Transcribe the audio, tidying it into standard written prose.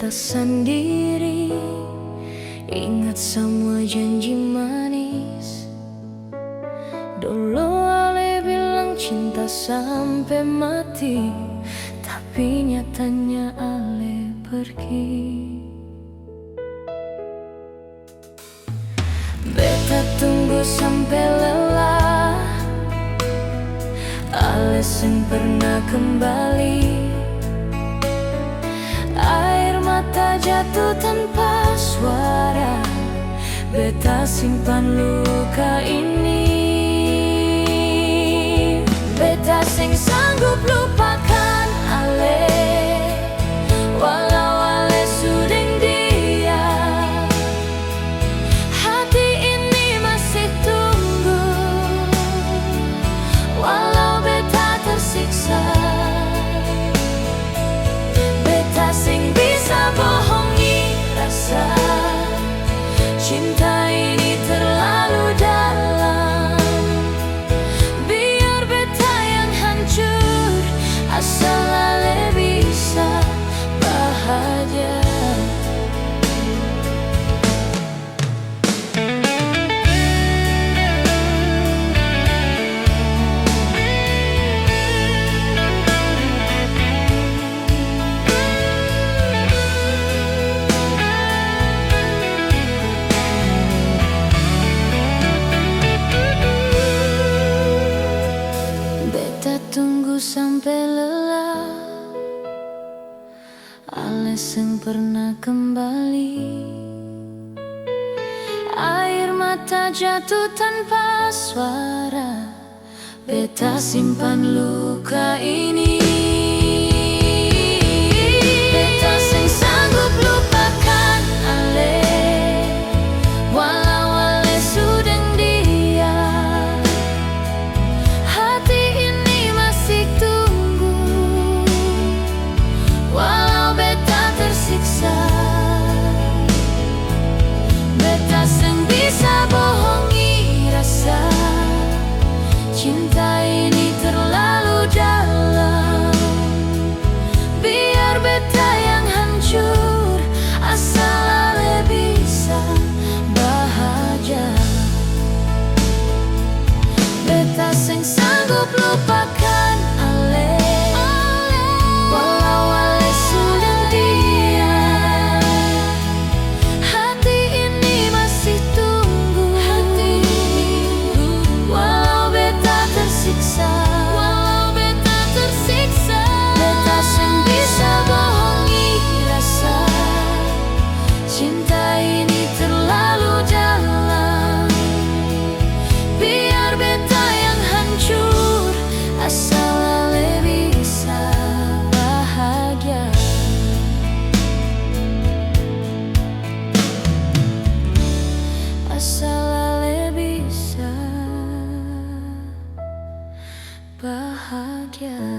kita sendiri. Ingat semua janji manis. Dulu Ale bilang cinta sampai mati, tapi nyatanya Ale pergi. Beta tunggu sampai lelah, Ale seng pernah kembali. Air mata jatuh tanpa suara, beta simpan luka ini. Beta seng sanggup lupakan Ale, walau Ale sudah dia. Hati ini masih tunggu, walau beta tersiksa. Beta seng bisa bohongi rasa cinta ini terlalu dalam. Biar beta yang hancur, asal Ale bisa bahagia. Tunggu sampai lelah, Ale seng pernah kembali. Air mata jatuh tanpa suara, beta simpan luka ini. Beta seng sanggup lupakan Ale, walau Ale sudah dia. Hati ini masih tunggu, walau beta tersiksa. Beta seng bisa bohongi rasa cinta ini terlalu dalam. Biar beta yang hancur, asal Ale bisa bahagia. Beta seng sanggup lupakan Ale, walau Ale sudah dia. Hati ini masih tunggu, walau beta tersiksa. Beta seng bisa bohongi rasa cinta ini terlalu dalam. Biar beta yang hancur, asal Ale bisa bahagia. Asal Ale bisa bahagia.